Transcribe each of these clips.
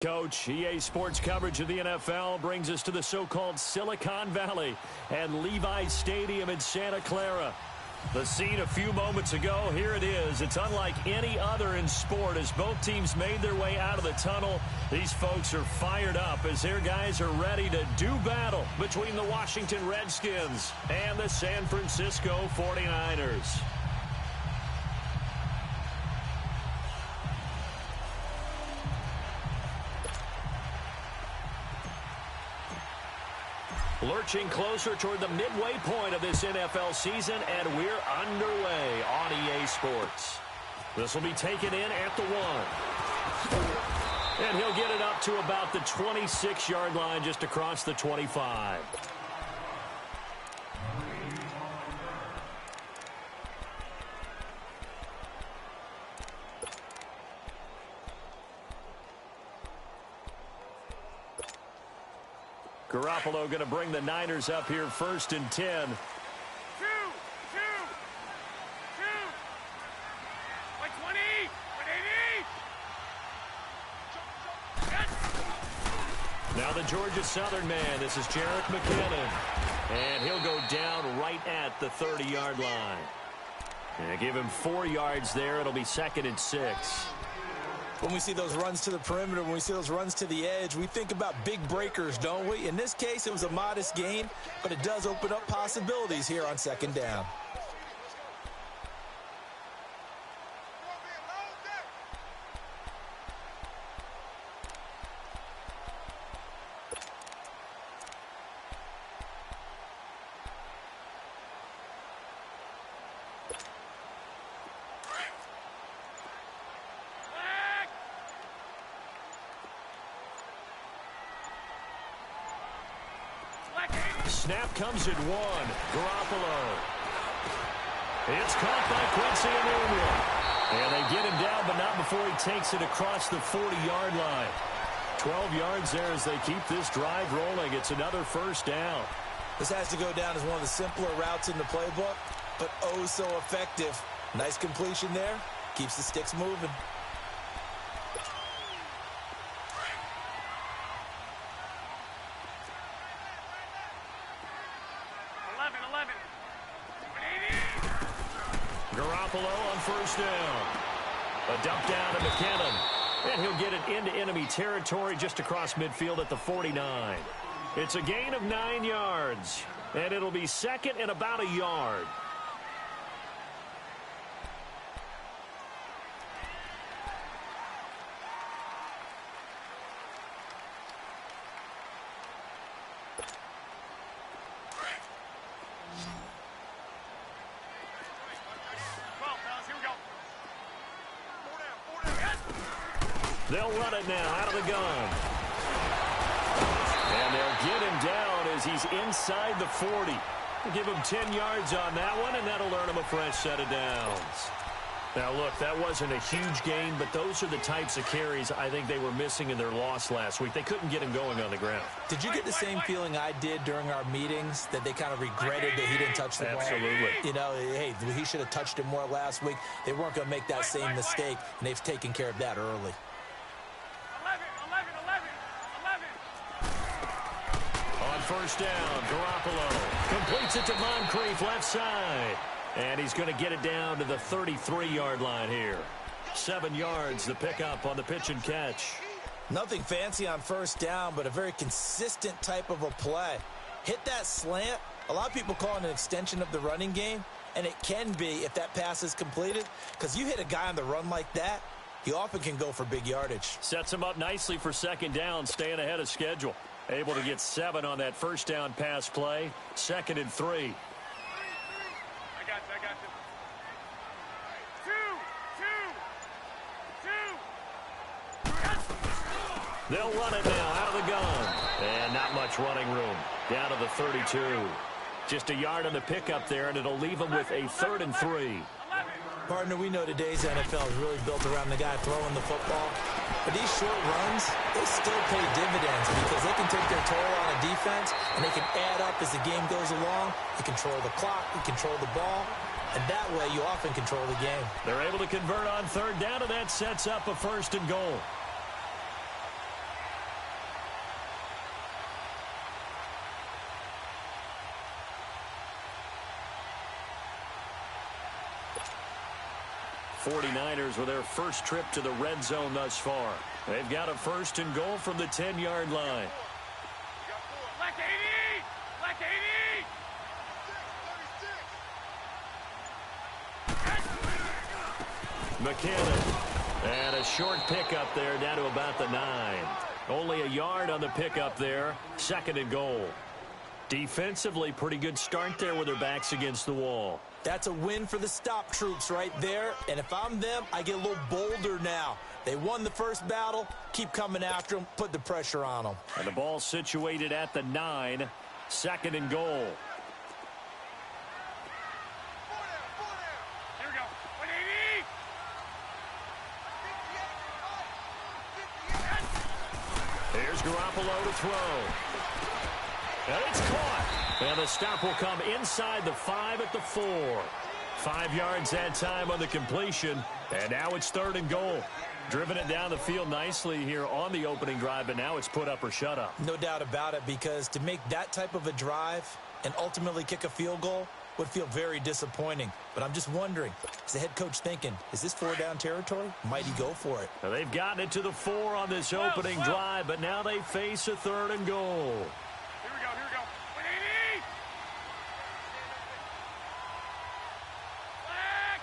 Coach, EA Sports coverage of the NFL brings us to the so-called Silicon Valley and Levi's Stadium in Santa Clara. The scene a few moments ago, here it is. It's unlike any other in sport as both teams made their way out of the tunnel. These folks are fired up as their guys are ready to do battle between the Washington Redskins and the San Francisco 49ers. Lurching closer toward the midway point of this NFL season, and we're underway on EA Sports. This will be taken in at the 1. And he'll get it up to about the 26-yard line just across the 25. Garoppolo going to bring the Niners up here 1st and 10. Now the Georgia Southern man, this is Jerick McKinnon. And he'll go down right at the 30-yard line. And give him 4 yards there. It'll be 2nd and 6. When we see those runs to the perimeter, when we see those runs to the edge, we think about big breakers, don't we? In this case, it was a modest gain, but it does open up possibilities here on 2nd down. Snap comes at 1. Garoppolo. It's caught by Quincy Enunwa. And they get him down, but not before he takes it across the 40-yard line. 12 yards there as they keep this drive rolling. It's another 1st down. This has to go down as one of the simpler routes in the playbook, but oh so effective. Nice completion there. Keeps the sticks moving. Garoppolo on 1st down. A dump down to McKinnon. And he'll get it into enemy territory just across midfield at the 49. It's a gain of 9 yards. And it'll be 2nd and about a yard. They'll run it now out of the gun. And they'll get him down as he's inside the 40. We'll give him 10 yards on that one, and that'll earn him a fresh set of downs. Now, look, that wasn't a huge gain, but those are the types of carries I think they were missing in their loss last week. They couldn't get him going on the ground. Did you get the same feeling I did during our meetings, that they kind of regretted that he didn't touch the ball? Absolutely. You know, hey, he should have touched it more last week. They weren't going to make that same mistake, and they've taken care of that early. On 1st down, Garoppolo completes it to Moncrief left side. And he's going to get it down to the 33-yard line here. 7 yards, the pickup on the pitch and catch. Nothing fancy on 1st down, but a very consistent type of a play. Hit that slant. A lot of people call it an extension of the running game, and it can be if that pass is completed, because you hit a guy on the run like that, he often can go for big yardage. Sets him up nicely for 2nd down, staying ahead of schedule. Able to get 7 on that 1st down pass play. 2nd and 3. I got you. Two. They'll run it now out of the gun. And not much running room. Down to the 32. Just a yard on the pickup there, and it'll leave them with a 3rd and 3. Partner, we know today's NFL is really built around the guy throwing the football. But these short runs, they still pay dividends because they can take their toll on a defense, and they can add up as the game goes along. You control the clock, you control the ball, and that way you often control the game. They're able to convert on 3rd down, and that sets up a 1st and goal. 49ers with their first trip to the red zone thus far. They've got a 1st and goal from the 10-yard line. Black 80! Black 80! McKinnon. And a short pickup there down to about the 9. Only a yard on the pickup there. 2nd and goal. Defensively, pretty good start there with their backs against the wall. That's a win for the stop troops right there. And if I'm them, I get a little bolder now. They won the first battle. Keep coming after them. Put the pressure on them. And the ball situated at the 9. 2nd and goal. Here we go. 180! Here's Garoppolo to throw. And it's caught. And the stop will come inside the 5 at the 4. 5 yards that time on the completion. And now it's 3rd and goal. Driven it down the field nicely here on the opening drive, but now it's put up or shut up. No doubt about it, because to make that type of a drive and ultimately kick a field goal would feel very disappointing. But I'm just wondering, is the head coach thinking, is this 4-down territory? Might he go for it? Now they've gotten it to the 4 on this opening drive, but now they face a 3rd and goal. Here we go, here we go. 180! Black!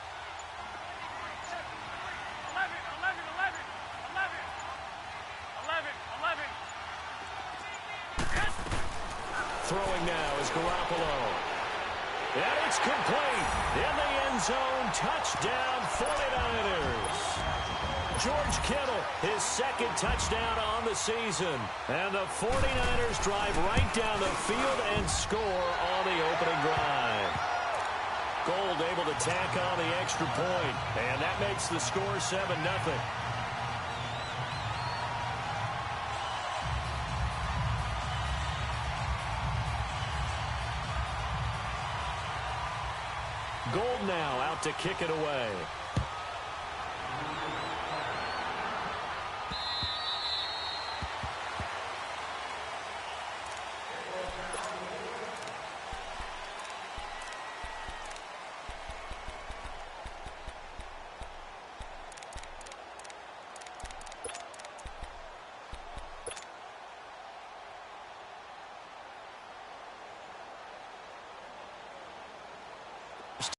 11, 11, 11, 11, 11, 11. Yes! Throwing now is Garoppolo. And it's complete. In the end zone, touchdown 49ers. George Kittle, his 2nd touchdown on the season. And the 49ers drive right down the field and score on the opening drive. Gold able to tack on the extra point, and that makes the score 7-0. Gold now out to kick it away.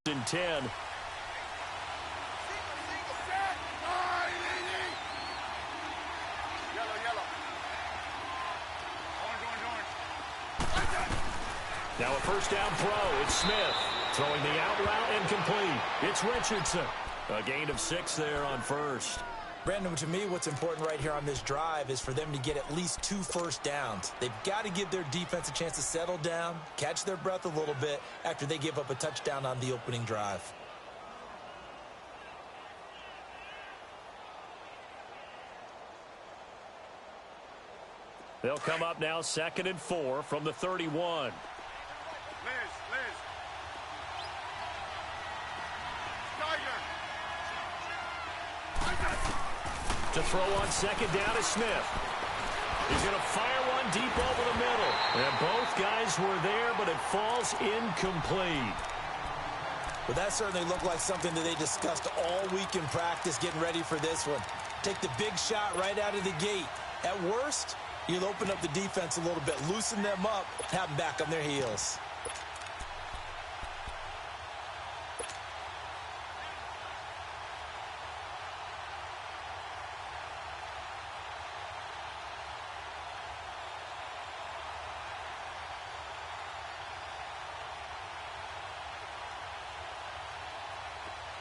In 10. Yellow, yellow. Orange. Now a 1st down throw. It's Smith. Throwing the out route incomplete. It's Richardson. A gain of 6 there on 1st. Brandon, to me, what's important right here on this drive is for them to get at least 2 first downs. They've got to give their defense a chance to settle down, catch their breath a little bit after they give up a touchdown on the opening drive. They'll come up now 2nd and 4 from the 31. Liz. Tiger. To throw on 2nd down is Smith. He's going to fire one deep over the middle. And both guys were there, but it falls incomplete. Well, that certainly looked like something that they discussed all week in practice getting ready for this one. Take the big shot right out of the gate. At worst, you'll open up the defense a little bit, loosen them up, have them back on their heels.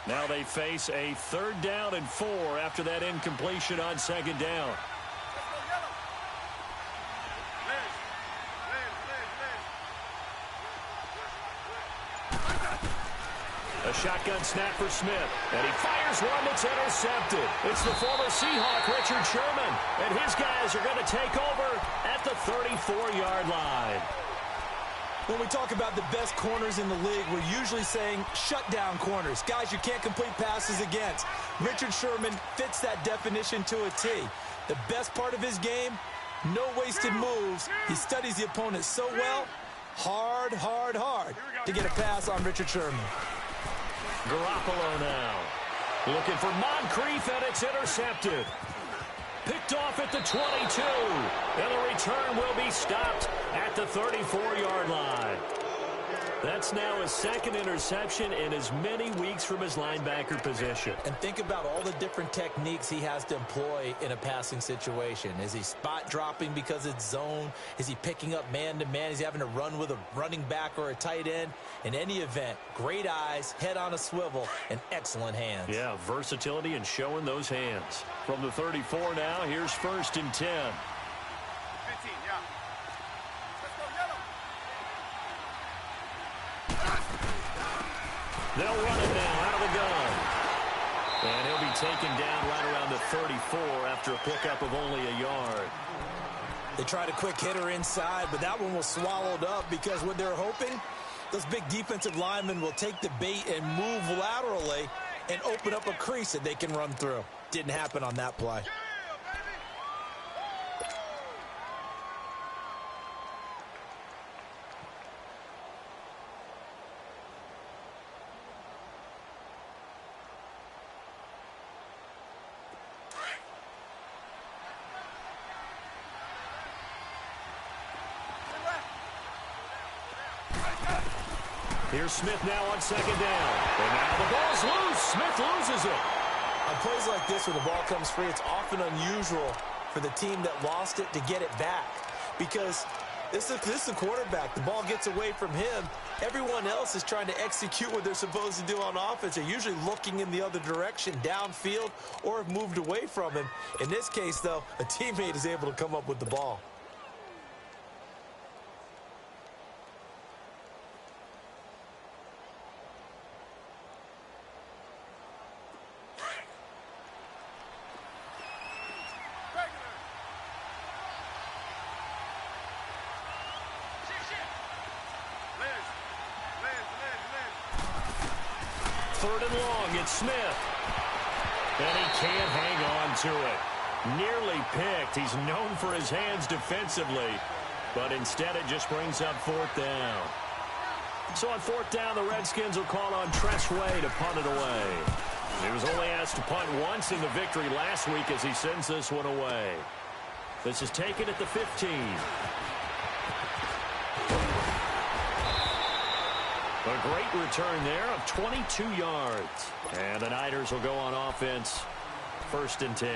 Now they face a 3rd down and 4 after that incompletion on 2nd down. A shotgun snap for Smith, and he fires one that's intercepted. It's the former Seahawk, Richard Sherman, and his guys are going to take over at the 34-yard line. When we talk about the best corners in the league, we're usually saying shutdown corners, guys you can't complete passes against. Richard Sherman fits that definition to a T. The best part of his game, no wasted moves. He studies the opponent so well, hard to get a pass on Richard Sherman. Garoppolo now. Looking for Moncrief, and it's intercepted. Picked off at the 22. And the return will be stopped at the 34-yard line. That's now his second interception in as many weeks from his linebacker position. And think about all the different techniques he has to employ in a passing situation. Is he spot dropping because it's zone? Is he picking up man-to-man? Is he having to run with a running back or a tight end? In any event, great eyes, head on a swivel, and excellent hands. Yeah, versatility and showing those hands. From the 34 now, here's 1st and 10. 15, yeah. Let's go, yellow. They'll run it now out of the gun. And he'll be taken down right around the 34 after a pickup of only a yard. They tried a quick hitter inside, but that one was swallowed up because what they're hoping, those big defensive linemen will take the bait and move laterally and open up a crease that they can run through. Didn't happen on that play. Here's Smith now on 2nd down. And now the ball's loose. Smith loses it. On plays like this where the ball comes free, it's often unusual for the team that lost it to get it back. Because this is the quarterback. The ball gets away from him. Everyone else is trying to execute what they're supposed to do on offense. They're usually looking in the other direction, downfield, or have moved away from him. In this case, though, a teammate is able to come up with the ball. Third and long, it's Smith. And he can't hang on to it. Nearly picked. He's known for his hands defensively. But instead it just brings up 4th down. So on 4th down, the Redskins will call on Tressway to punt it away. He was only asked to punt once in the victory last week as he sends this one away. This is taken at the 15. A great return there of 22 yards. And the Niners will go on offense, 1st and 10.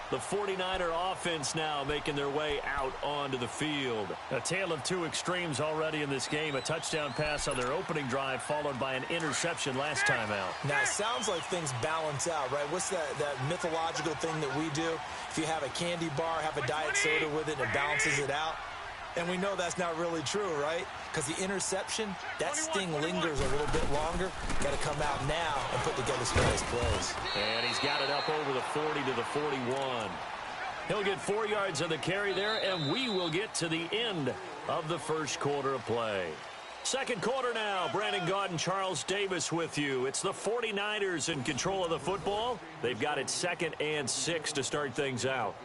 The 49er offense now making their way out onto the field. A tale of two extremes already in this game. A touchdown pass on their opening drive followed by an interception last time out. Now, it sounds like things balance out, right? What's that mythological thing that we do? If you have a candy bar, have a diet soda with it, and it balances it out. And we know that's not really true, right? Because the interception, that sting lingers a little bit longer. Got to come out now and put together some nice plays. And he's got it up over the 40 to the 41. He'll get 4 yards on the carry there, and we will get to the end of the first quarter of play. Second quarter now. Brandon Gaudin, Charles Davis with you. It's the 49ers in control of the football. They've got it 2nd and 6 to start things out.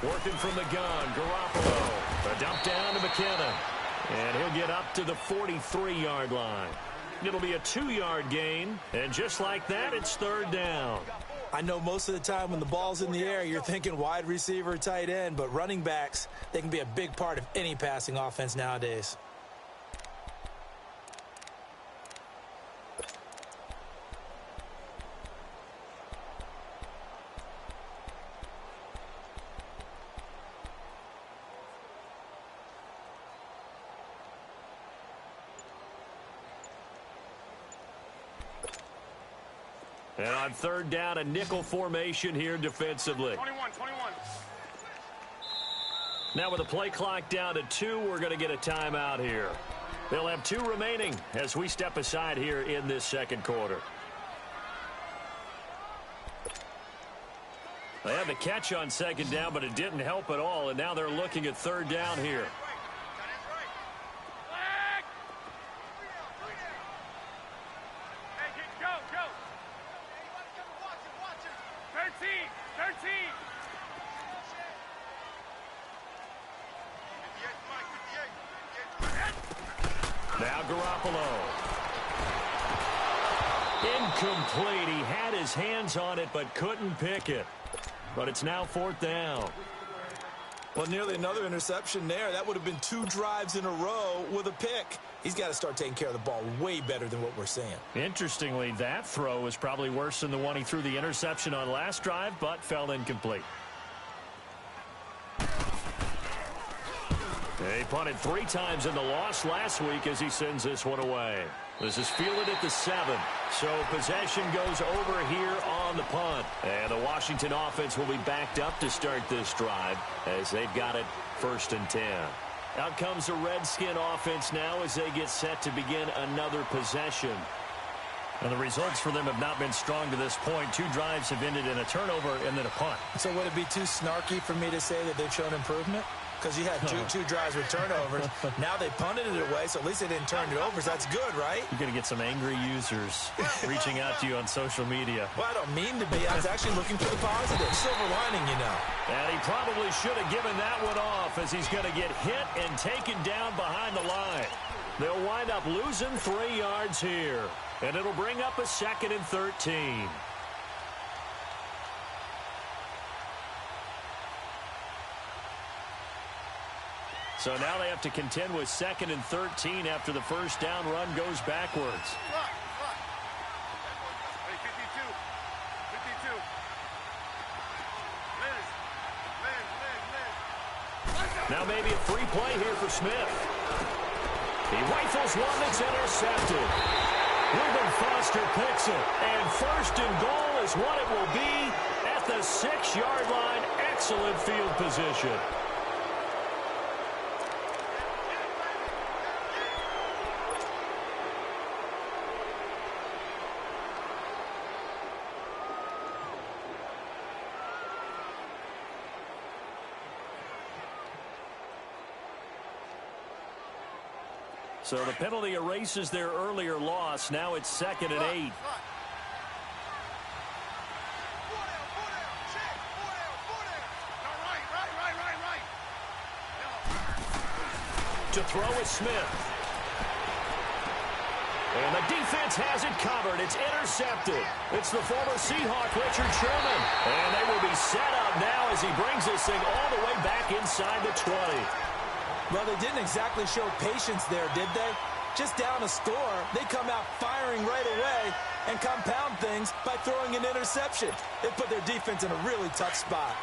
Working from the gun, Garoppolo. A dump down to McKinnon. And he'll get up to the 43-yard line. It'll be a 2-yard gain. And just like that, it's 3rd down. I know most of the time when the ball's in the air, you're thinking wide receiver, tight end. But running backs, they can be a big part of any passing offense nowadays. And on 3rd down, a nickel formation here defensively. 21. Now with the play clock down to 2, we're going to get a timeout here. They'll have 2 remaining as we step aside here in this second quarter. They had the catch on second down, but it didn't help at all, and now they're looking at third down here. Now Garoppolo. Incomplete. He had his hands on it but couldn't pick it. But it's now 4th down. Well, nearly another interception there. That would have been 2 drives in a row with a pick. He's got to start taking care of the ball way better than what we're seeing. Interestingly, that throw was probably worse than the one he threw the interception on last drive, but fell incomplete. He punted 3 times in the loss last week as he sends this one away. This is fielded at the 7. So possession goes over here on the punt. And the Washington offense will be backed up to start this drive as they've got it 1st and 10. Out comes the Redskin offense now as they get set to begin another possession. And the results for them have not been strong to this point. 2 drives have ended in a turnover and then a punt. So would it be too snarky for me to say that they've shown improvement? Because you had two drives with turnovers. Now they punted it away, so at least they didn't turn it over, so that's good, right? You're going to get some angry users reaching out to you on social media. Well, I don't mean to be. I was actually looking for the positive. Silver lining, you know. And he probably should have given that one off as he's going to get hit and taken down behind the line. They'll wind up losing 3 yards here. And it'll bring up a 2nd and 13. So now they have to contend with 2nd and 13 after the first down run goes backwards. Now maybe a free play here for Smith. He rifles one that's intercepted. Reuben Foster picks it. And 1st and goal is what it will be at the 6-yard line. Excellent field position. So the penalty erases their earlier loss. Now it's 2nd and 8. To throw is Smith. And the defense has it covered. It's intercepted. It's the former Seahawk, Richard Sherman. And they will be set up now as he brings this thing all the way back inside the 20. Well, they didn't exactly show patience there, did they? Just down a score, they come out firing right away and compound things by throwing an interception. They put their defense in a really tough spot.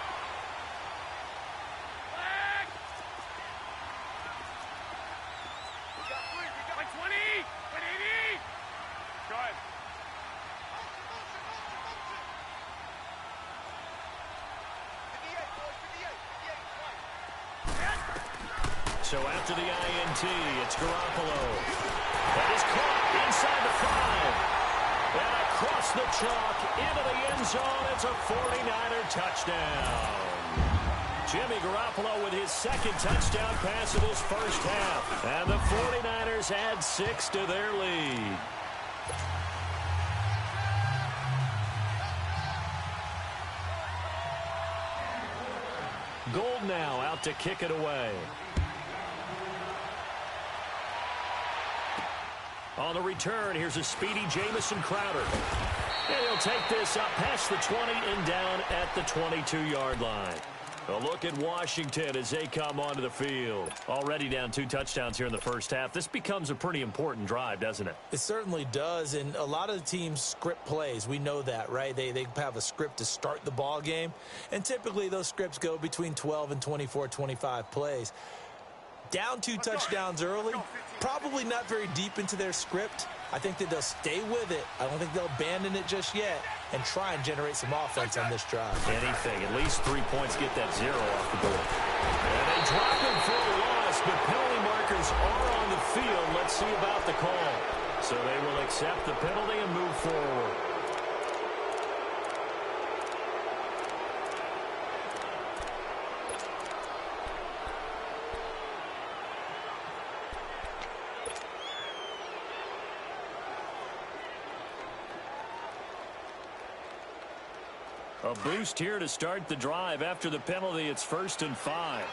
So after the INT, it's Garoppolo. That is caught inside the 5. And across the chalk into the end zone. It's a 49er touchdown. Jimmy Garoppolo with his 2nd touchdown pass of this first half. And the 49ers add 6 to their lead. Gold now out to kick it away. On the return, here's a speedy Jamison Crowder. And he'll take this up past the 20 and down at the 22-yard line. A look at Washington as they come onto the field. Already down 2 touchdowns here in the first half. This becomes a pretty important drive, doesn't it? It certainly does, and a lot of the teams script plays. We know that, right? They have a script to start the ball game, and typically those scripts go between 12 and 24, 25 plays. Down 2 touchdowns early, probably not very deep into their script. I think that they'll stay with it. I don't think they'll abandon it just yet and try and generate some offense on this drive. Anything. At least 3 points get that 0 off the board. And they drop him for a loss pass, but penalty markers are on the field. Let's see about the call. So they will accept the penalty and move forward. A boost here to start the drive. After the penalty, it's 1st and 5.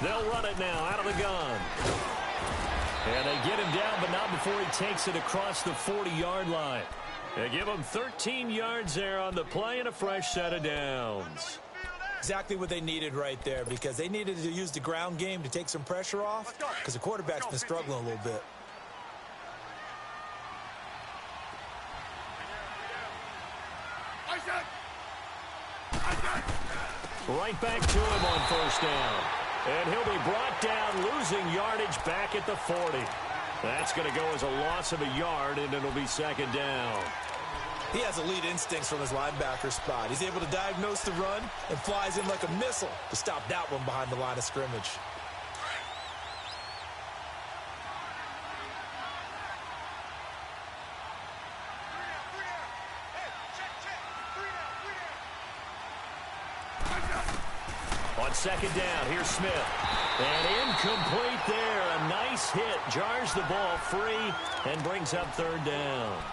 They'll run it now out of the gun. And they get him down, but not before he takes it across the 40-yard line. They give him 13 yards there on the play and a fresh set of downs. Exactly what they needed right there, because they needed to use the ground game to take some pressure off, because the quarterback's been struggling a little bit. Right back to him on 1st down. And he'll be brought down, losing yardage back at the 40. That's going to go as a loss of a yard, and it'll be 2nd down. He has elite instincts from his linebacker spot. He's able to diagnose the run and flies in like a missile to stop that one behind the line of scrimmage. On 2nd down, here's Smith. And incomplete there. A nice hit. Jars the ball free and brings up 3rd down.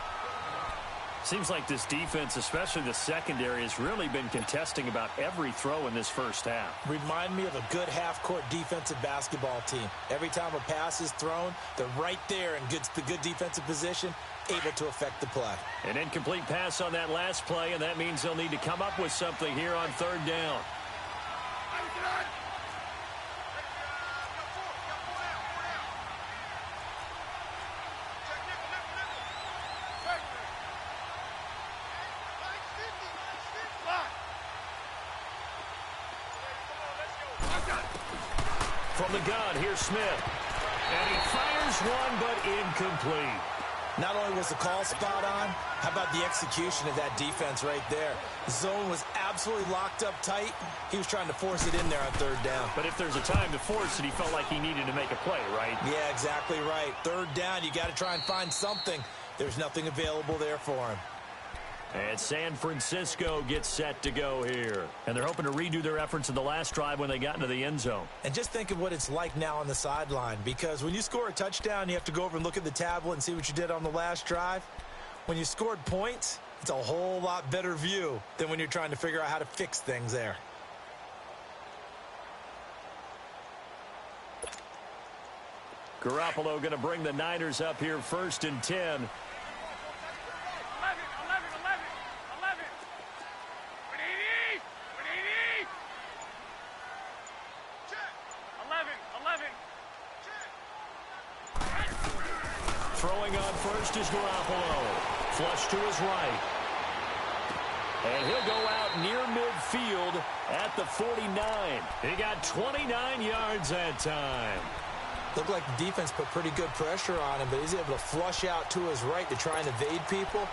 Seems like this defense, especially the secondary, has really been contesting about every throw in this first half. Remind me of a good half-court defensive basketball team. Every time a pass is thrown, they're right there in the good defensive position, able to affect the play. An incomplete pass on that last play, and that means they'll need to come up with something here on 3rd down. From the gun, here's Smith. And he fires one, but incomplete. Not only was the call spot on, how about the execution of that defense right there? The zone was absolutely locked up tight. He was trying to force it in there on 3rd down. But if there's a time to force it, he felt like he needed to make a play, right? Yeah, exactly right. 3rd down, you got to try and find something. There's nothing available there for him. And San Francisco gets set to go here. And they're hoping to redo their efforts in the last drive when they got into the end zone. And just think of what it's like now on the sideline, because when you score a touchdown, you have to go over and look at the tablet and see what you did on the last drive. When you scored points, it's a whole lot better view than when you're trying to figure out how to fix things there. Garoppolo going to bring the Niners up here 1st and 10. Throwing on first is Garoppolo. Flush to his right. And he'll go out near midfield at the 49. He got 29 yards that time. Looked like the defense put pretty good pressure on him, but he's able to flush out to his right to try and evade people.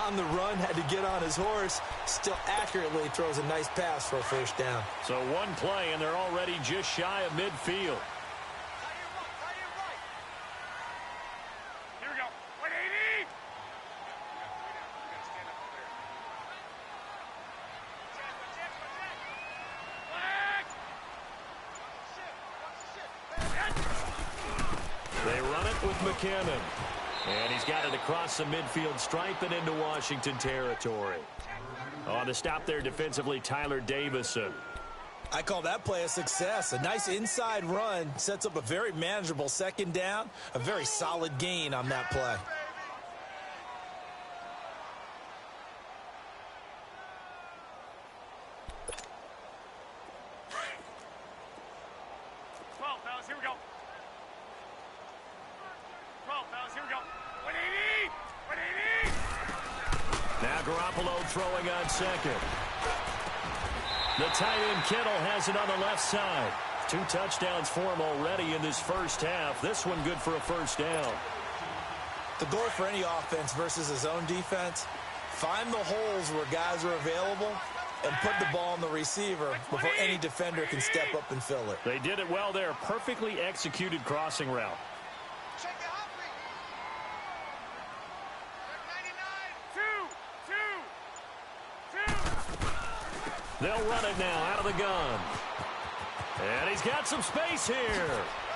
On the run, had to get on his horse. Still accurately throws a nice pass for a 1st down. So one play, and they're already just shy of midfield. McKinnon. And he's got it across the midfield stripe and into Washington territory. On the stop there defensively, Tyler Davison. I call that play a success. A nice inside run sets up a very manageable 2nd down. A very solid gain on that play. Throwing on 2nd. The tight end Kittle has it on the left side. 2 touchdowns for him already in this first half. This one good for a 1st down. The goal for any offense versus his own defense, Find the holes where guys are available and put the ball on the receiver before any defender can step up and fill it. They did it well there. Perfectly executed crossing route. They'll run it now out of the gun. And he's got some space here.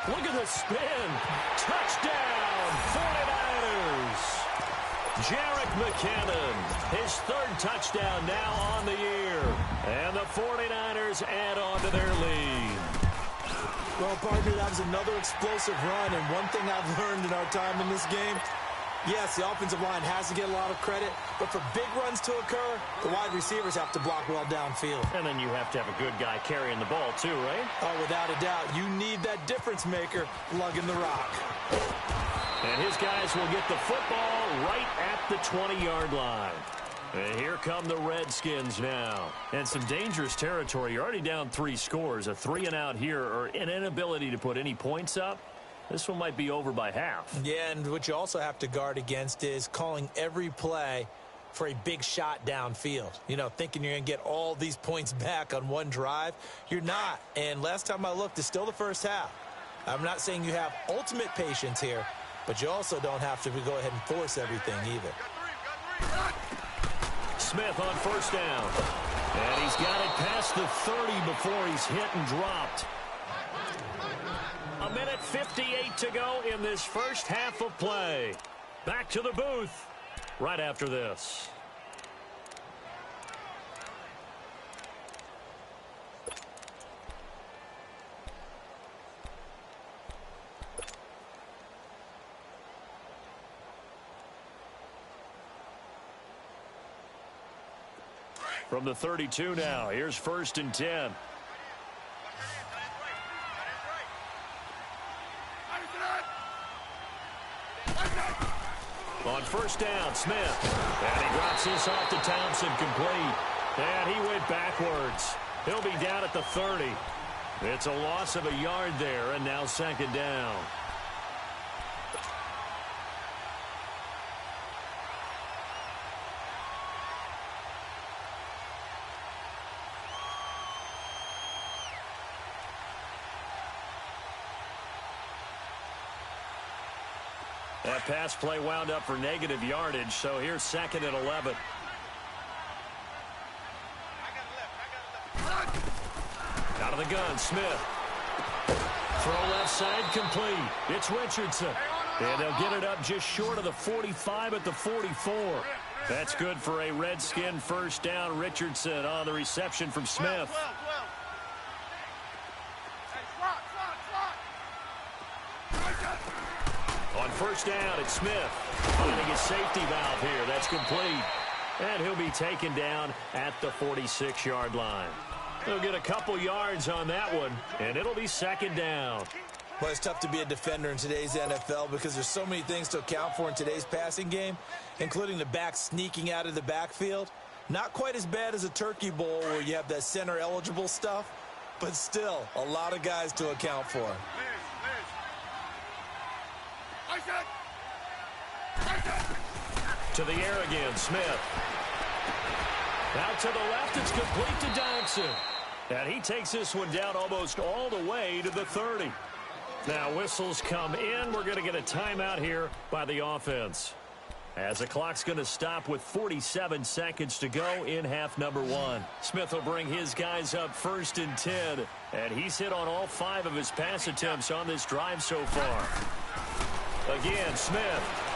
Look at the spin. Touchdown, 49ers. Jerick McKinnon, his third touchdown now on the year. And the 49ers add on to their lead. Well, partner, that was another explosive run. And one thing I've learned in our time in this game, yes, the offensive line has to get a lot of credit, but for big runs to occur, the wide receivers have to block well downfield. And then you have to have a good guy carrying the ball too, right? Oh, without a doubt. You need that difference maker lugging the rock. And his guys will get the football right at the 20-yard line. And here come the Redskins now. And some dangerous territory. You're already down 3 scores. A 3-and-out here, or an inability to put any points up. This one might be over by half. Yeah, and what you also have to guard against is calling every play for a big shot downfield. You know, thinking you're going to get all these points back on one drive. You're not. And last time I looked, it's still the first half. I'm not saying you have ultimate patience here, but you also don't have to go ahead and force everything either. Smith on first down. And he's got it past the 30 before he's hit and dropped. A minute 58 to go in this first half of play. Back to the booth right after this. From the 32 now, here's 1st and 10. On first down, Smith. And he drops this off to Thompson, complete. And he went backwards. He'll be down at the 30. It's a loss of a yard there, and now 2nd down. That pass play wound up for negative yardage, so here's 2nd and 11. Out of the gun, Smith. Throw left side, complete. It's Richardson. And they'll get it up just short of the 45 at the 44. That's good for a Redskin first down. Richardson on the reception from Smith. On first down, it's Smith finding his safety valve here. That's complete. And he'll be taken down at the 46-yard line. He'll get a couple yards on that one, and it'll be 2nd down. Well, it's tough to be a defender in today's NFL because there's so many things to account for in today's passing game, including the back sneaking out of the backfield. Not quite as bad as a turkey bowl where you have that center-eligible stuff, but still a lot of guys to account for. To the air again, Smith. Out to the left, it's complete to Dodson. And he takes this one down almost all the way to the 30. Now whistles come in. We're going to get a timeout here by the offense, as the clock's going to stop with 47 seconds to go in half number 1. Smith will bring his guys up 1st and 10. And he's hit on all 5 of his pass attempts on this drive so far. Again, Smith.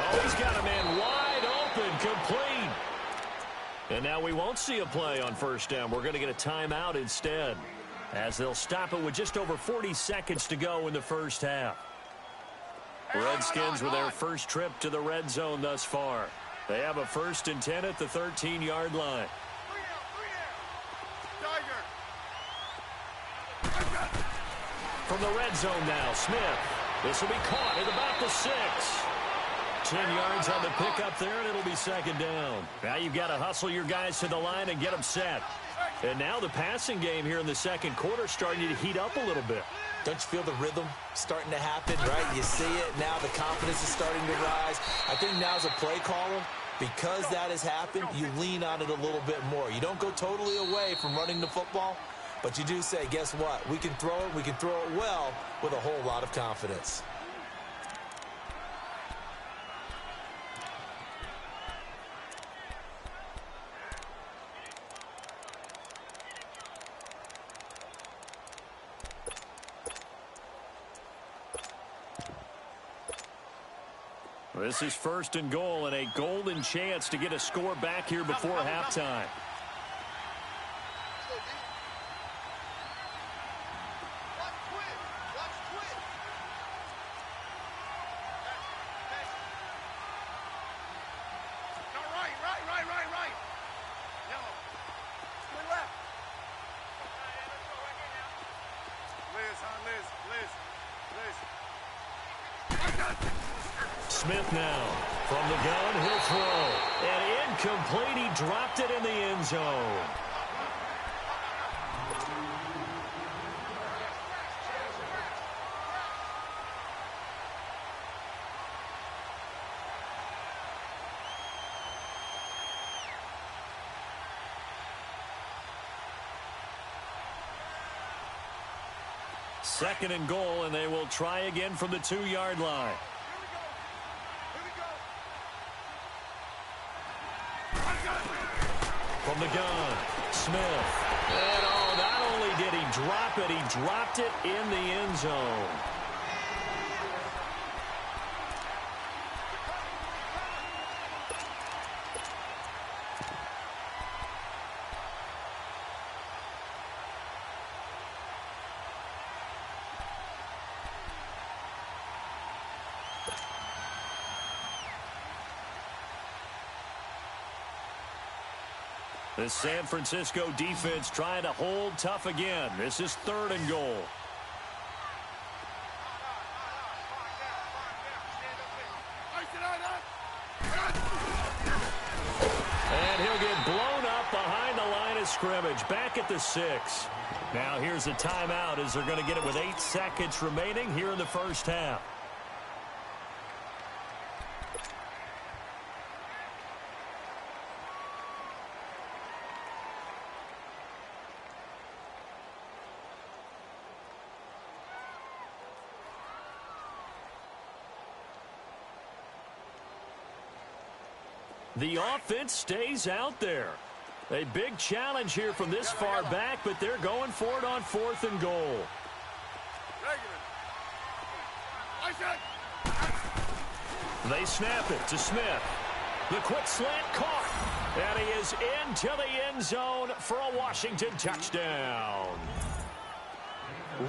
Oh, he's got a man wide open, complete. And now we won't see a play on first down. We're going to get a timeout instead, as they'll stop it with just over 40 seconds to go in the first half. Redskins with their first trip to the red zone thus far. They have a 1st and 10 at the 13-yard line. From the red zone now, Smith. This will be caught at about the 6. 10 yards on the pickup there, and it'll be 2nd down. Now you've got to hustle your guys to the line and get them set. And now the passing game here in the 2nd quarter starting to heat up a little bit. Don't you feel the rhythm starting to happen, right? You see it. Now the confidence is starting to rise. I think now's a play caller Because that has happened, you lean on it a little bit more. You don't go totally away from running the football, but you do say, guess what? We can throw it. We can throw it well with a whole lot of confidence. This is 1st and goal and a golden chance to get a score back here before halftime. Smith now from the gun, he'll throw. And incomplete, he dropped it in the end zone. Second and goal, and they will try again from the 2-yard line. From the gun, Smith. And not only did he drop it, he dropped it in the end zone. The San Francisco defense trying to hold tough again. This is 3rd and goal. And he'll get blown up behind the line of scrimmage. Back at the 6. Now here's a timeout as they're going to get it with 8 seconds remaining here in the first half. The offense stays out there. A big challenge here from this far back, but they're going for it on 4th and goal. They snap it to Smith. The quick slant caught. And he is into the end zone for a Washington touchdown.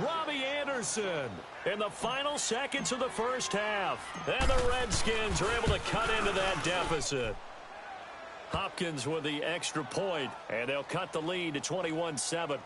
Robbie Anderson in the final seconds of the first half. And the Redskins are able to cut into that deficit. Hopkins with the extra point, and they'll cut the lead to 21-7.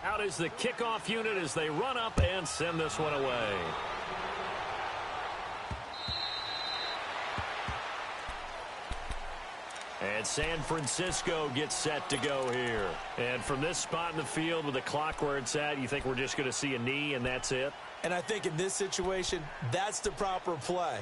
Out is the kickoff unit as they run up and send this one away. And San Francisco gets set to go here. And from this spot in the field with the clock where it's at, you think we're just going to see a knee and that's it? And I think in this situation, that's the proper play.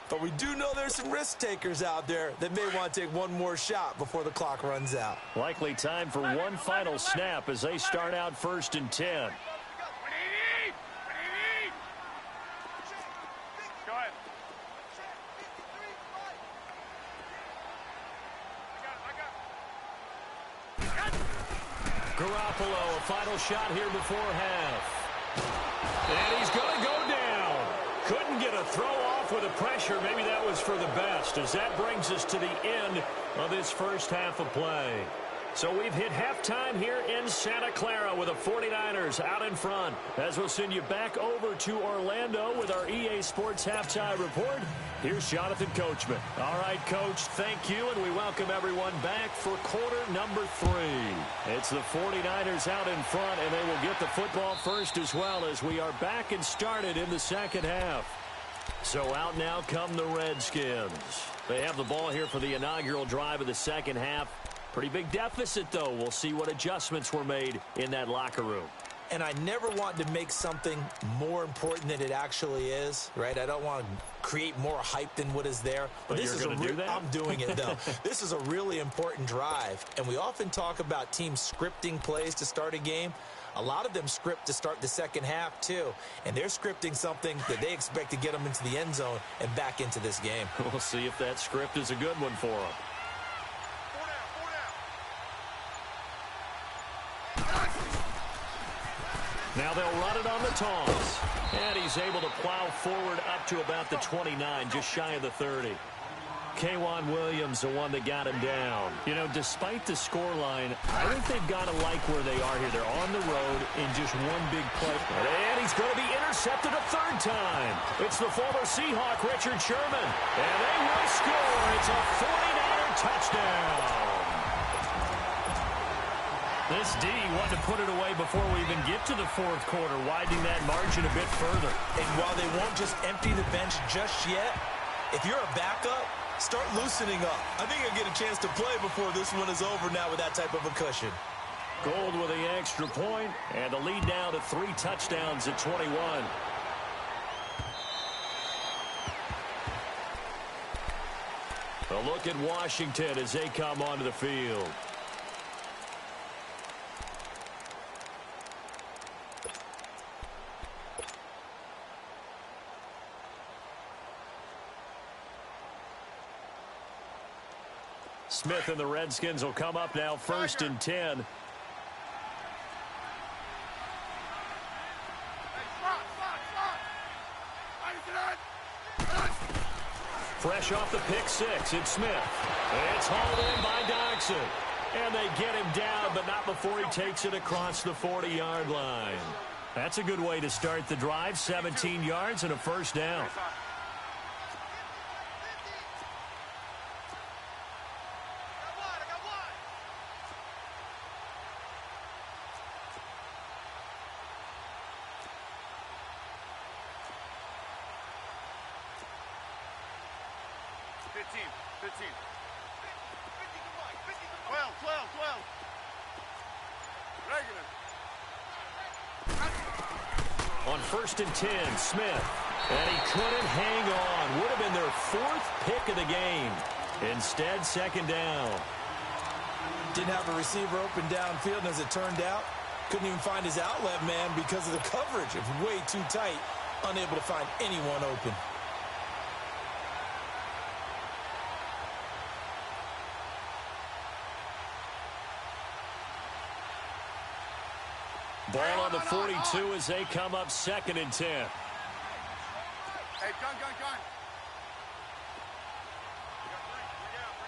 But we do know there's some risk takers out there that may want to take one more shot before the clock runs out. Likely time for one final snap as they start out 1st and 10. Go ahead. Garoppolo, a final shot here before half. And he's going to go down. Couldn't get a throw off with the pressure. Maybe that was for the best as that brings us to the end of this first half of play. So we've hit halftime here in Santa Clara with the 49ers out in front. As we'll send you back over to Orlando with our EA Sports Halftime Report, here's Jonathan Coachman. All right, Coach, thank you, and we welcome everyone back for quarter number 3. It's the 49ers out in front, and they will get the football first as well as we are back and started in the second half. So out now come the Redskins. They have the ball here for the inaugural drive of the second half. Pretty big deficit, though. We'll see what adjustments were made in that locker room. And I never want to make something more important than it actually is, right? I don't want to create more hype than what is there. But this you're going to do that? I'm doing it, though. This is a really important drive. And we often talk about teams scripting plays to start a game. A lot of them script to start the second half, too. And they're scripting something that they expect to get them into the end zone and back into this game. We'll see if that script is a good one for them. Now they'll run it on the toss. And he's able to plow forward up to about the 29, just shy of the 30. K'Wan Williams, the one that got him down. You know, despite the scoreline, I think they've got to like where they are here. They're on the road in just one big play. And he's going to be intercepted a third time. It's the former Seahawk, Richard Sherman. And they will score. It's a 49er touchdown. This D wanted to put it away before we even get to the fourth quarter, widening that margin a bit further. And while they won't just empty the bench just yet, if you're a backup, start loosening up. I think you'll get a chance to play before this one is over now with that type of a cushion. Gold with the extra point, and the lead now to 3 touchdowns at 21. A look at Washington as they come onto the field. Smith and the Redskins will come up now, 1st and 10. Fresh off the pick 6, it's Smith. It's hauled in by Dodson. And they get him down, but not before he takes it across the 40-yard line. That's a good way to start the drive, 17 yards and a first down. On 1st and 10, Smith. And he couldn't hang on. Would have been their 4th pick of the game. Instead, 2nd down. Didn't have a receiver open downfield, and as it turned out, couldn't even find his outlet man because of the coverage. It was way too tight, unable to find anyone open. Ball on the 42 as they come up 2nd and 10. Hey, gun.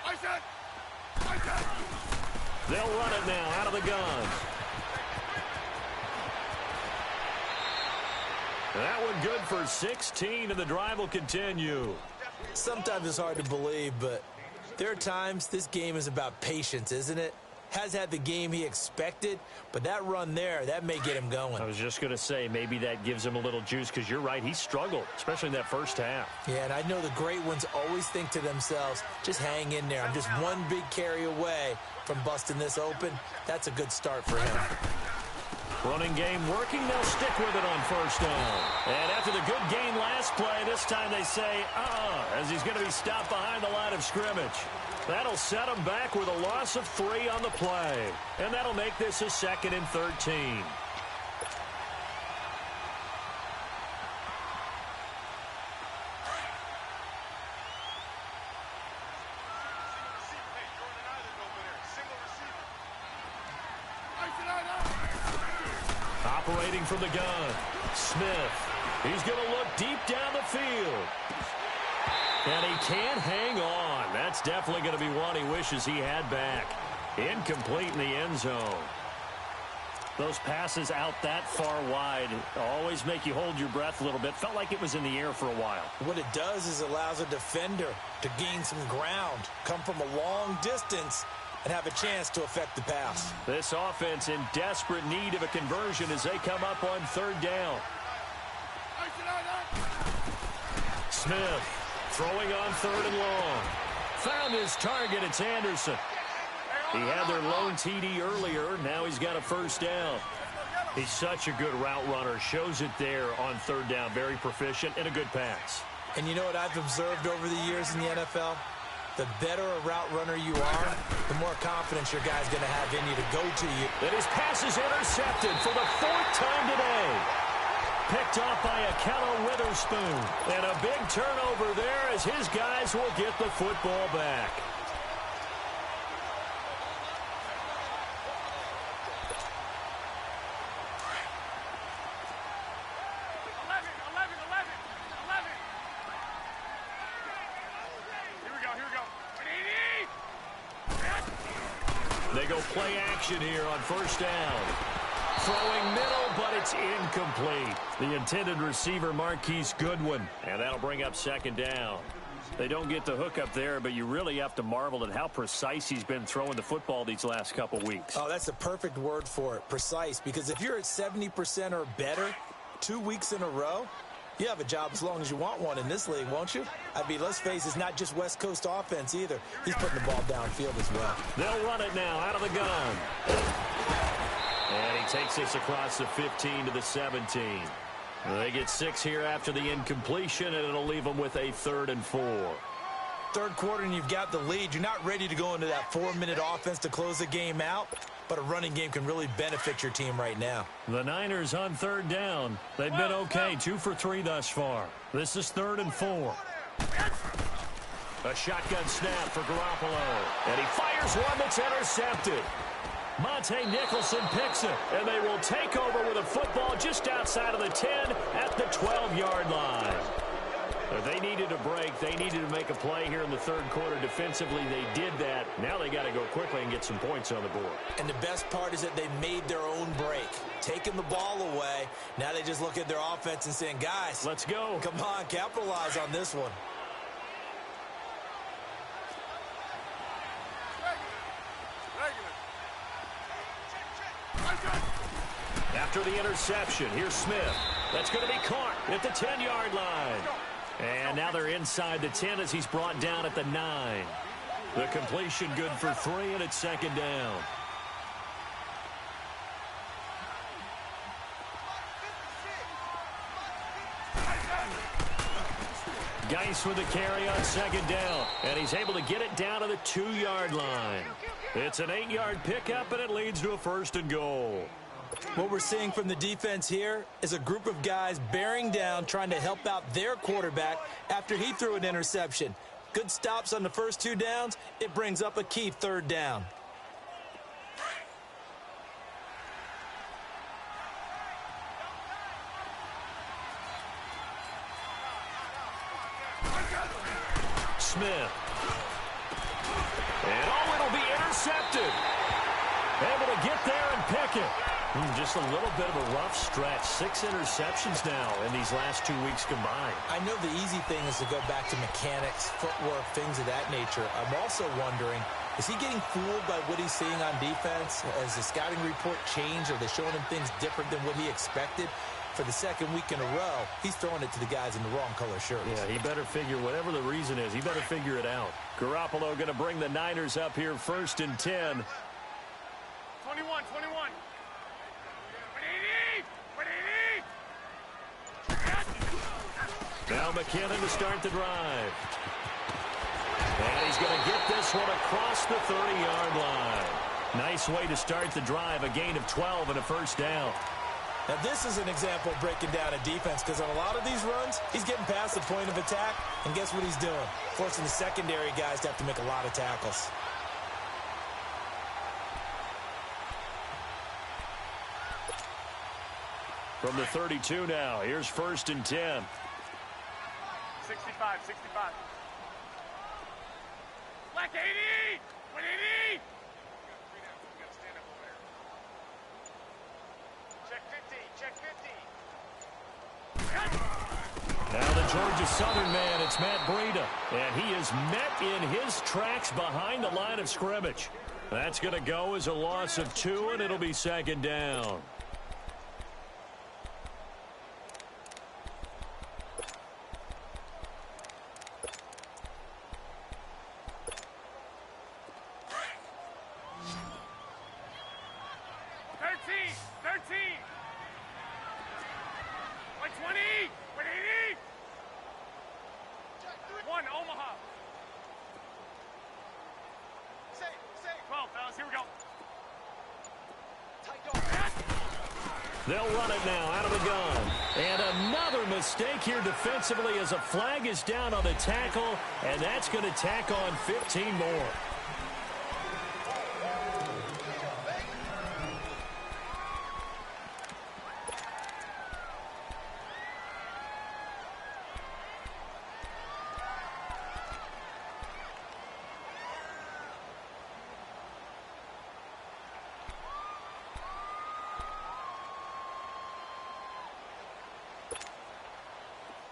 I said. They'll run it now out of the gun. That one good for 16, and the drive will continue. Sometimes it's hard to believe, but there are times this game is about patience, isn't it? Has had the game he expected, but that run there, that may get him going. I was just going to say, maybe that gives him a little juice, because you're right, he struggled, especially in that first half. Yeah, and I know the great ones always think to themselves, just hang in there. I'm just one big carry away from busting this open. That's a good start for him. Running game working, they'll stick with it on 1st down. And after the good gain last play, this time they say, as he's going to be stopped behind the line of scrimmage. That'll set him back with a loss of 3 on the play. And that'll make this a 2nd and 13. Operating from the gun, Smith. He's going to look deep down the field. And he can't hang on. That's definitely going to be one he wishes he had back. Incomplete in the end zone. Those passes out that far wide always make you hold your breath a little bit. Felt like it was in the air for a while. What it does is allows a defender to gain some ground, come from a long distance, and have a chance to affect the pass. This offense in desperate need of a conversion as they come up on third down. Smith throwing on third and long. Found his target. It's Anderson. He had their lone TD earlier. Now he's got a first down. He's such a good route runner. Shows it there on third down. Very proficient and a good pass. And you know what I've observed over the years in the NFL? The better a route runner you are, the more confidence your guy's going to have in you to go to you. And his pass is intercepted for the fourth time today. Picked off by Akello Witherspoon. And a big turnover there as his guys will get the football back. They go play action here on first down. Throwing middle, but it's incomplete. The intended receiver, Marquise Goodwin. And that'll bring up second down. They don't get the hook up there, but you really have to marvel at how precise he's been throwing the football these last couple weeks. Oh, that's a perfect word for it, precise. Because if you're at 70% or better 2 weeks in a row, you have a job as long as you want one in this league, won't you? I mean, let's face it, it's not just West Coast offense either. He's putting the ball downfield as well. They'll run it now out of the gun. And he takes this across the 15 to the 17. They get 6 here after the incompletion, and it'll leave them with a 3rd and 4. Third quarter and you've got the lead. You're not ready to go into that 4-minute offense to close the game out, but a running game can really benefit your team right now. The Niners on third down. They've been okay, 2 for 3 thus far. This is 3rd and 4. A shotgun snap for Garoppolo. And he fires one that's intercepted. Monte Nicholson picks it, and they will take over with a football just outside of the 10 at the 12-yard line. They needed a break. They needed to make a play here in the third quarter. Defensively, they did that. Now they got to go quickly and get some points on the board. And the best part is that they made their own break, taking the ball away. Now they just look at their offense and saying, guys, let's go. Come on, capitalize on this one. After the interception, here's Smith. That's going to be caught at the 10-yard line. And now they're inside the 10 as he's brought down at the 9. The completion good for 3, and it's second down. Geis with the carry on second down, and he's able to get it down to the 2-yard line. It's an 8-yard pickup, and it leads to a 1st and goal. What we're seeing from the defense here is a group of guys bearing down, trying to help out their quarterback after he threw an interception. Good stops on the first 2 downs. It brings up a key 3rd down. Smith. And it'll be intercepted. Able to get there and pick it. Just a little bit of a rough stretch. 6 interceptions now in these last 2 weeks combined. I know the easy thing is to go back to mechanics, footwork, things of that nature. I'm also wondering, is he getting fooled by what he's seeing on defense? Has the scouting report changed? Are they showing him things different than what he expected? For the 2nd week in a row, he's throwing it to the guys in the wrong color shirts. Yeah, he better figure, whatever the reason is, he better figure it out. Garoppolo going to bring the Niners up here 1st and 10. 21. Now McKinnon to start the drive. And he's going to get this one across the 30-yard line. Nice way to start the drive, a gain of 12 and a 1st down. Now, this is an example of breaking down a defense, because on a lot of these runs, he's getting past the point of attack, and guess what he's doing? Forcing the secondary guys to have to make a lot of tackles. From the 32 now, here's 1st and 10. 65. Black 80. 180. Check 50. Now the Georgia Southern man, it's Matt Breida. And he is met in his tracks behind the line of scrimmage. That's going to go as a loss of 2, and it'll be second down. They'll run it now out of the gun. And another mistake here defensively as a flag is down on the tackle, and that's going to tack on 15 more.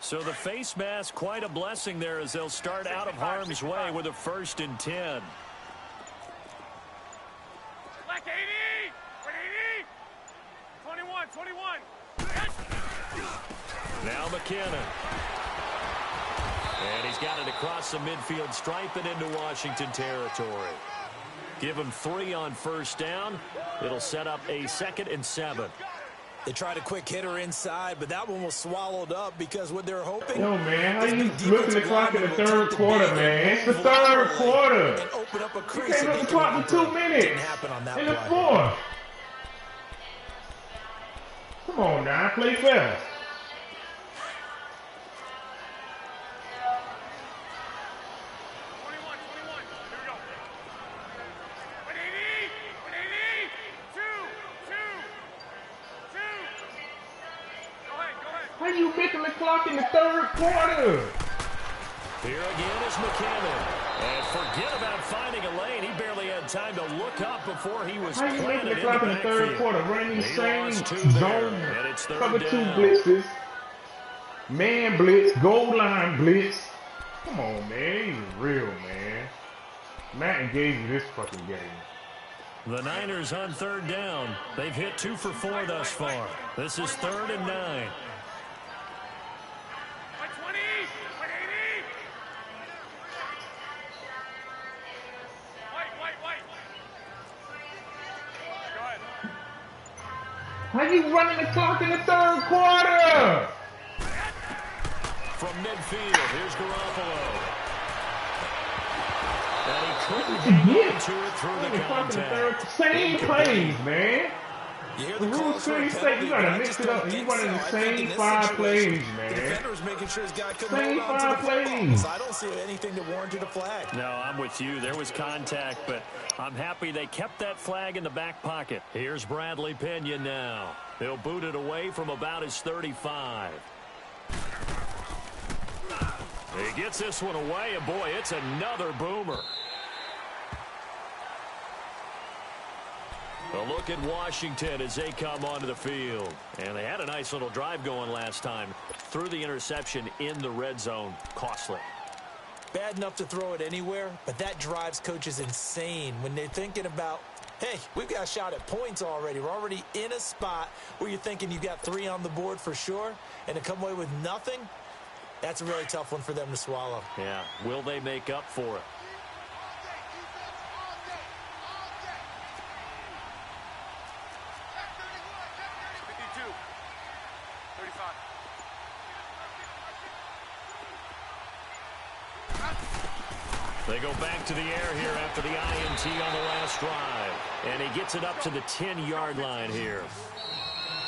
So the face mask, quite a blessing there as they'll start out of harm's way with a 1st and 10. Black 80! 21, 21. Now McKinnon. And he's got it across the midfield stripe and into Washington territory. Give him 3 on 1st down. It'll set up a 2nd and 7. They tried a quick hitter inside, but that one was swallowed up because what they're hoping. Yo, man, how you looking the clock in the 3rd quarter, man? It's the 3rd quarter. And open up a crease. You can't look the clock for 2 minutes. Didn't happen on that in the play. 4th. Come on now, play fast. How you missing the clock in the 3rd quarter? Here again is McKinnon. And forget about finding a lane. He barely had time to look up before he was How you missing planted the clock in the 3rd backfield. quarter? Running these same lost 2 zone, there, and it's 3rd cover 2 down. blitzes, man blitz, goal line blitz. Come on, man, he's real, man. Madden gave you this fucking game. The Niners on 3rd down. They've hit 2 for 4 thus far. This is 3rd and 9. How you running the clock in the 3rd quarter? From midfield, here's Garoppolo. And he couldn't hang on to it through the contact. Same plays, man. You hear The the rules calls for a clearly say penalty, you but gotta I mix just it up. don't You think running so. the I think same in this 5 situation, plays, the man. defender was making sure his guy couldn't Same hold on to the 5 football. plays. So I don't see anything that warranted a flag. No, I'm with you. There was contact, but I'm happy they kept that flag in the back pocket. Here's Bradley Pinion now. He'll boot it away from about his 35. He gets this one away, and boy, it's another boomer. A look at Washington as they come onto the field. And they had a nice little drive going last time. Threw the interception in the red zone. Costly. Bad enough to throw it anywhere, but that drives coaches insane when they're thinking about, hey, we've got a shot at points already. We're already in a spot where you're thinking you've got 3 on the board for sure, and to come away with nothing, that's a really tough one for them to swallow. Yeah, will they make up for it? They go back to the air here after the INT on the last drive. And he gets it up to the 10-yard line here.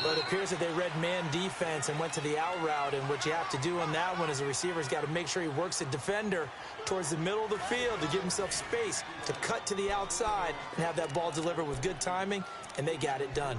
But it appears that they read man defense and went to the out route. And what you have to do on that one is a receiver's got to make sure he works the defender towards the middle of the field to give himself space to cut to the outside and have that ball delivered with good timing. And they got it done.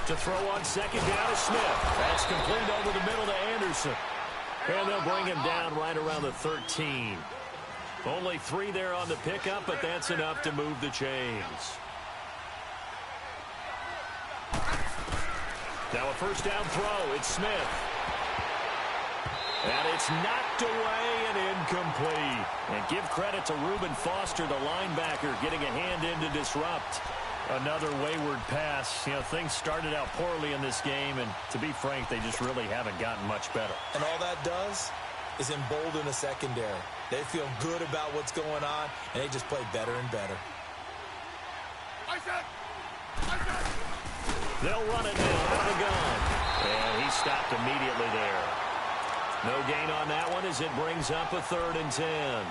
To throw on second down to Smith. That's complete over the middle to Anderson. And they'll bring him down right around the 13. Only 3 there on the pickup, but that's enough to move the chains. Now a first down throw. It's Smith. And it's knocked away and incomplete. And give credit to Reuben Foster, the linebacker, getting a hand in to disrupt. Another wayward pass. You know, things started out poorly in this game, and to be frank, they just really haven't gotten much better. And all that does is embolden the secondary. They feel good about what's going on, and they just play better and better. They'll run it now out of the gun. And he stopped immediately there. No gain on that one as it brings up a 3rd and 10.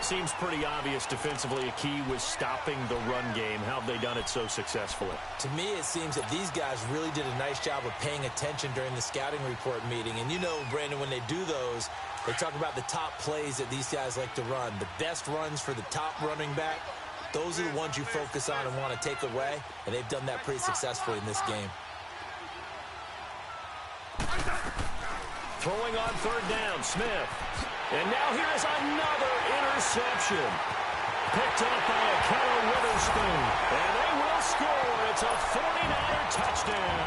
Seems pretty obvious defensively a key was stopping the run game. How have they done it so successfully? To me, it seems that these guys really did a nice job of paying attention during the scouting report meeting. And you know, Brandon, when they do those, they talk about the top plays that these guys like to run. The best runs for the top running back, those are the ones you focus on and want to take away. And they've done that pretty successfully in this game. Throwing on 3rd down, Smith. And now here's another interception. Picked up by a Keller Witherspoon. And they will score. It's a 49er touchdown.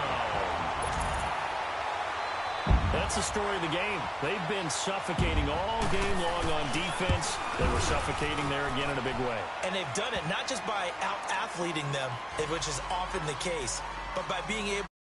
That's the story of the game. They've been suffocating all game long on defense. They were suffocating there again in a big way. And they've done it not just by out-athleting them, which is often the case, but by being able